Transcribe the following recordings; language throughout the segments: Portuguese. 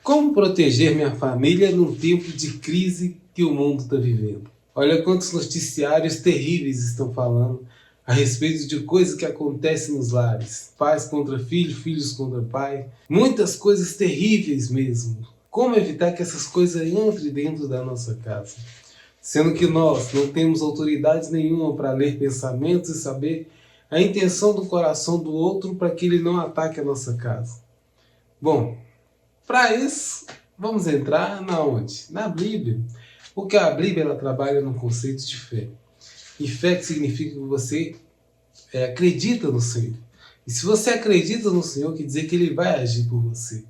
Como proteger minha família num tempo de crise que o mundo está vivendo? Olha quantos noticiários terríveis estão falando a respeito de coisas que acontecem nos lares. Pais contra filhos, filhos contra pai. Muitas coisas terríveis mesmo. Como evitar que essas coisas entrem dentro da nossa casa? Sendo que nós não temos autoridade nenhuma para ler pensamentos e saber a intenção do coração do outro para que ele não ataque a nossa casa. Bom, para isso, vamos entrar na onde? Na Bíblia. Porque a Bíblia ela trabalha no conceito de fé. E fé que significa que você acredita no Senhor. E se você acredita no Senhor, quer dizer que Ele vai agir por você.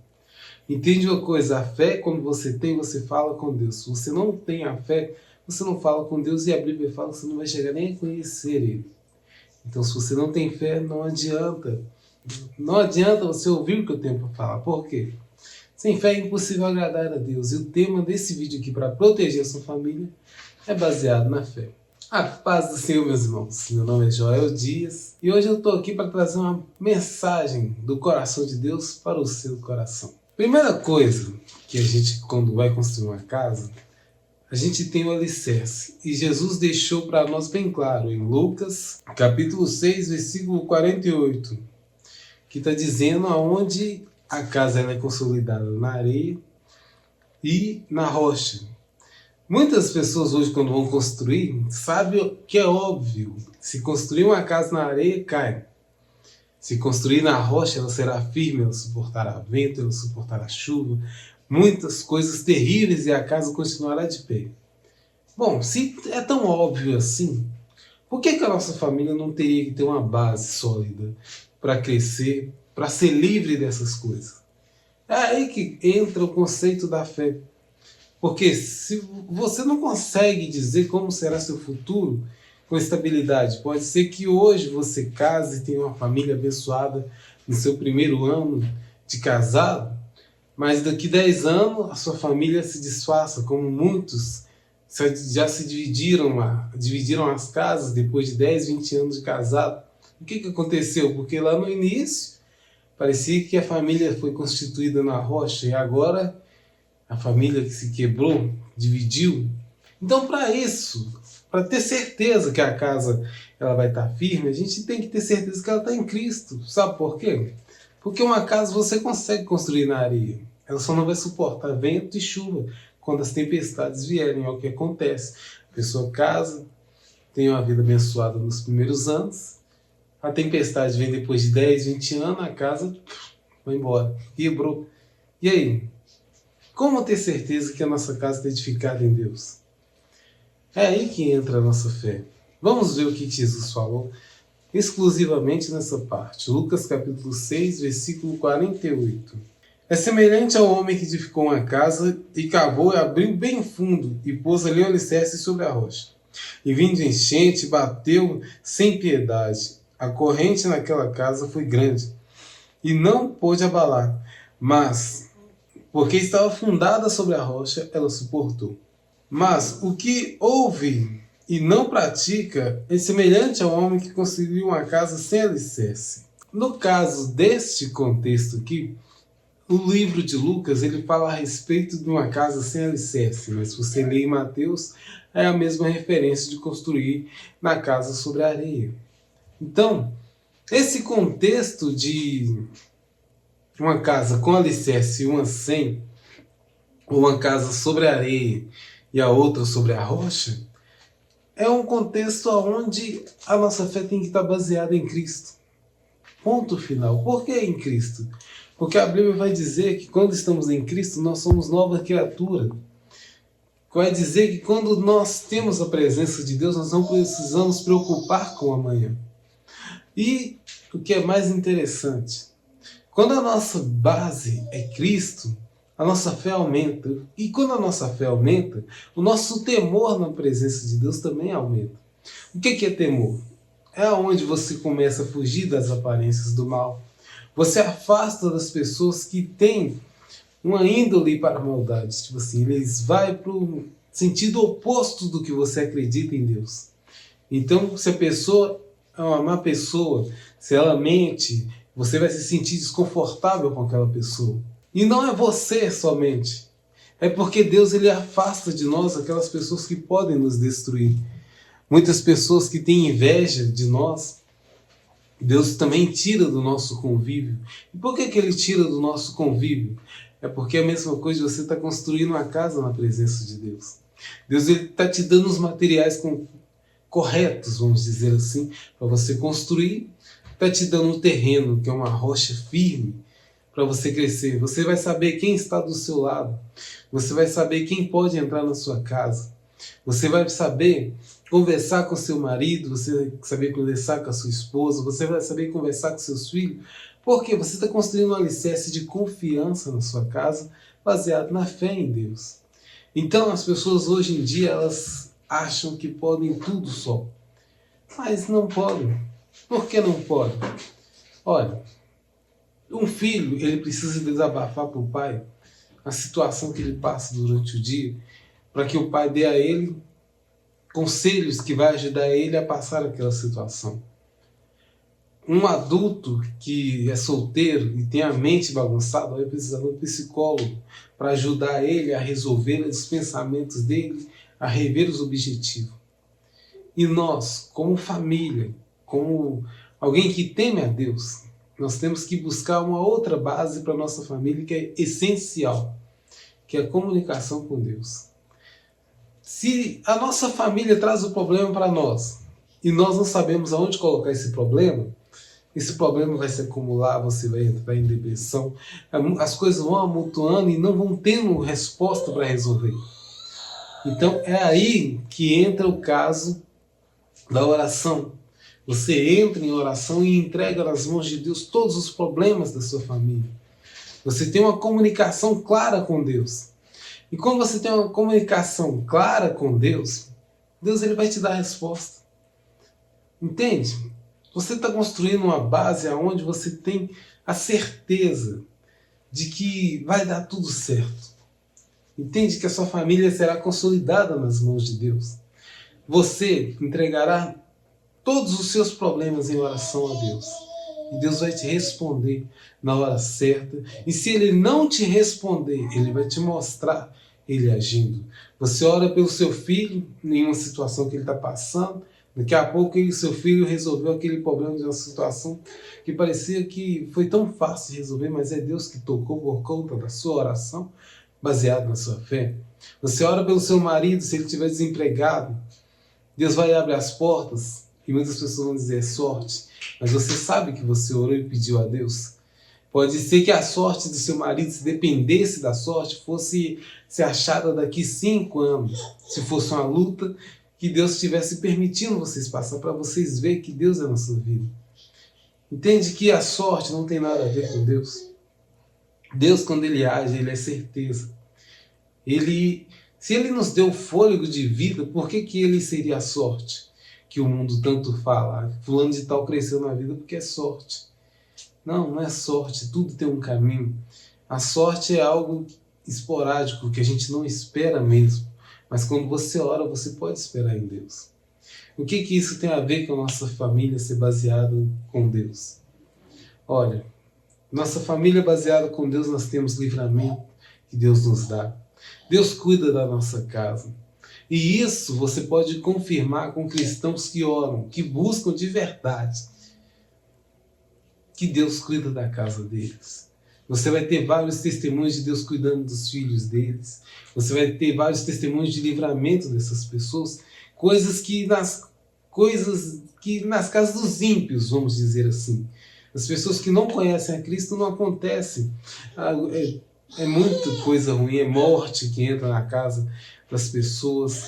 Entende uma coisa? A fé, quando você tem, você fala com Deus. Se você não tem a fé, você não fala com Deus. E a Bíblia fala que você não vai chegar nem a conhecer Ele. Então, se você não tem fé, não adianta. Não adianta você ouvir o que eu tenho para falar. Por quê? Sem fé é impossível agradar a Deus. E o tema desse vídeo aqui, para proteger a sua família, é baseado na fé. A paz do Senhor, meus irmãos. Meu nome é Joel Dias. E hoje eu estou aqui para trazer uma mensagem do coração de Deus para o seu coração. Primeira coisa que a gente, quando vai construir uma casa, a gente tem o alicerce. E Jesus deixou para nós bem claro em Lucas, capítulo 6, versículo 48, que está dizendo aonde a casa ela é consolidada na areia e na rocha. Muitas pessoas hoje, quando vão construir, sabem que é óbvio. Se construir uma casa na areia, cai. Se construir na rocha, ela será firme, ela suportará vento, ela suportará chuva, muitas coisas terríveis e a casa continuará de pé. Bom, se é tão óbvio assim, por que a nossa família não teria que ter uma base sólida para crescer, para ser livre dessas coisas? É aí que entra o conceito da fé. Porque se você não consegue dizer como será seu futuro com estabilidade, pode ser que hoje você case e tenha uma família abençoada no seu primeiro ano de casado, mas daqui 10 anos a sua família se desfaça, como muitos já se dividiram as casas depois de 10, 20 anos de casado. O que aconteceu? Porque lá no início parecia que a família foi constituída na rocha e agora a família que se quebrou, dividiu. Então, para isso, para ter certeza que a casa ela vai estar firme, a gente tem que ter certeza que ela está em Cristo. Sabe por quê? Porque uma casa você consegue construir na areia. Ela só não vai suportar vento e chuva quando as tempestades vierem. É o que acontece. A pessoa casa, tem uma vida abençoada nos primeiros anos, a tempestade vem depois de 10, 20 anos, a casa vai embora, quebrou. E aí? Como ter certeza que a nossa casa está edificada em Deus? É aí que entra a nossa fé. Vamos ver o que Jesus falou exclusivamente nessa parte. Lucas capítulo 6, versículo 48. É semelhante ao homem que edificou uma casa e cavou e abriu bem fundo e pôs ali o alicerce sobre a rocha. E vindo enchente, bateu sem piedade. A corrente naquela casa foi grande e não pôde abalar, mas porque estava fundada sobre a rocha, ela suportou. Mas o que ouve e não pratica é semelhante ao homem que construiu uma casa sem alicerce. No caso deste contexto aqui, o livro de Lucas ele fala a respeito de uma casa sem alicerce, mas se você ler em Mateus, é a mesma referência de construir na casa sobre a areia. Então, esse contexto de uma casa com alicerce e uma sem, uma casa sobre a areia e a outra sobre a rocha, é um contexto onde a nossa fé tem que estar baseada em Cristo. Ponto final. Por que em Cristo? Porque a Bíblia vai dizer que quando estamos em Cristo, nós somos nova criatura. Vai dizer que quando nós temos a presença de Deus, nós não precisamos preocupar com o amanhã. E o que é mais interessante, quando a nossa base é Cristo, a nossa fé aumenta. E quando a nossa fé aumenta, o nosso temor na presença de Deus também aumenta. O que é temor? É onde você começa a fugir das aparências do mal. Você afasta das pessoas que têm uma índole para a maldade. Tipo assim, eles vão para o sentido oposto do que você acredita em Deus. Então, se a pessoa é uma má pessoa, se ela mente, você vai se sentir desconfortável com aquela pessoa. E não é você somente. É porque Deus ele afasta de nós aquelas pessoas que podem nos destruir. Muitas pessoas que têm inveja de nós, Deus também tira do nosso convívio. E por que Ele tira do nosso convívio? É porque é a mesma coisa de você estar construindo uma casa na presença de Deus. Deus está te dando os materiais corretos, vamos dizer assim, para você construir. Está te dando um terreno, que é uma rocha firme, para você crescer. Você vai saber quem está do seu lado. Você vai saber quem pode entrar na sua casa. Você vai saber conversar com seu marido, você vai saber conversar com a sua esposa, você vai saber conversar com seus filhos, porque você está construindo um alicerce de confiança na sua casa, baseado na fé em Deus. Então as pessoas hoje em dia, elas acham que podem tudo só, mas não podem. Por que não podem? Olha, um filho, ele precisa desabafar para o pai a situação que ele passa durante o dia, para que o pai dê a ele conselhos que vai ajudar ele a passar aquela situação. Um adulto que é solteiro e tem a mente bagunçada vai precisar de um psicólogo para ajudar ele a resolver os pensamentos dele, a rever os objetivos. E nós, como família, como alguém que teme a Deus, nós temos que buscar uma outra base para a nossa família que é essencial, que é a comunicação com Deus. Se a nossa família traz o problema para nós e nós não sabemos aonde colocar esse problema vai se acumular, você vai entrar em depressão, as coisas vão amontoando e não vão tendo resposta para resolver. Então é aí que entra o caso da oração. Você entra em oração e entrega nas mãos de Deus todos os problemas da sua família. Você tem uma comunicação clara com Deus. E quando você tem uma comunicação clara com Deus, Deus ele vai te dar a resposta. Entende? Você está construindo uma base onde você tem a certeza de que vai dar tudo certo. Entende que a sua família será consolidada nas mãos de Deus. Você entregará todos os seus problemas em oração a Deus. E Deus vai te responder na hora certa. E se Ele não te responder, Ele vai te mostrar Ele agindo. Você ora pelo seu filho em uma situação que ele está passando. Daqui a pouco seu filho resolveu aquele problema de uma situação que parecia que foi tão fácil de resolver, mas é Deus que tocou por conta da sua oração, baseado na sua fé. Você ora pelo seu marido, se ele estiver desempregado, Deus vai abrir as portas. E muitas pessoas vão dizer, é sorte. Mas você sabe que você orou e pediu a Deus. Pode ser que a sorte do seu marido, se dependesse da sorte, fosse ser achada daqui 5 anos. Se fosse uma luta que Deus estivesse permitindo vocês passar, para vocês verem que Deus é na sua vida. Entende que a sorte não tem nada a ver com Deus. Deus, quando Ele age, Ele é certeza. Se Ele nos deu fôlego de vida, por que Ele seria a sorte? Que o mundo tanto fala, fulano de tal cresceu na vida porque é sorte. Não, não é sorte, tudo tem um caminho. A sorte é algo esporádico, que a gente não espera mesmo. Mas quando você ora, você pode esperar em Deus. O que isso tem a ver com a nossa família ser baseada com Deus? Olha, nossa família baseada com Deus, nós temos livramento que Deus nos dá. Deus cuida da nossa casa. E isso você pode confirmar com cristãos que oram, que buscam de verdade que Deus cuida da casa deles. Você vai ter vários testemunhos de Deus cuidando dos filhos deles. Você vai ter vários testemunhos de livramento dessas pessoas. Coisas que nas casas dos ímpios, vamos dizer assim. As pessoas que não conhecem a Cristo não acontece. É muita coisa ruim, é morte que entra na casa das pessoas.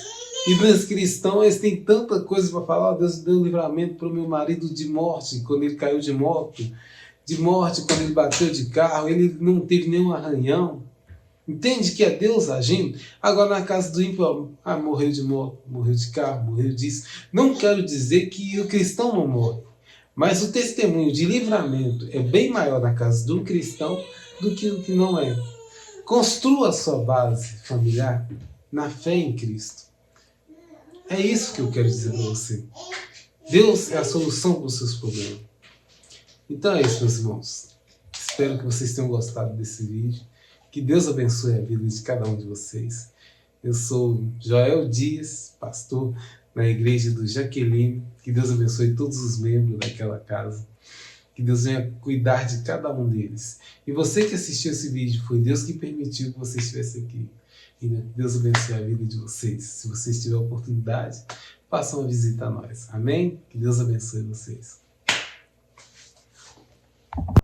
E nos cristãos eles têm tanta coisa para falar. Deus deu livramento para o meu marido de morte, quando ele caiu de moto. De morte, quando ele bateu de carro, ele não teve nenhum arranhão. Entende que é Deus agindo? Agora na casa do ímpio, morreu de moto, morreu de carro, morreu disso. Não quero dizer que o cristão não morre, mas o testemunho de livramento é bem maior na casa de um cristão do que o que não é. Construa a sua base familiar na fé em Cristo. É isso que eu quero dizer para você. Deus é a solução para os seus problemas. Então é isso, meus irmãos. Espero que vocês tenham gostado desse vídeo. Que Deus abençoe a vida de cada um de vocês. Eu sou Joel Dias, pastor na igreja do Jaqueline. Que Deus abençoe todos os membros daquela casa. Que Deus venha cuidar de cada um deles. E você que assistiu esse vídeo, foi Deus que permitiu que você estivesse aqui. E Deus abençoe a vida de vocês. Se vocês tiverem oportunidade, façam uma visita a nós. Amém? Que Deus abençoe vocês.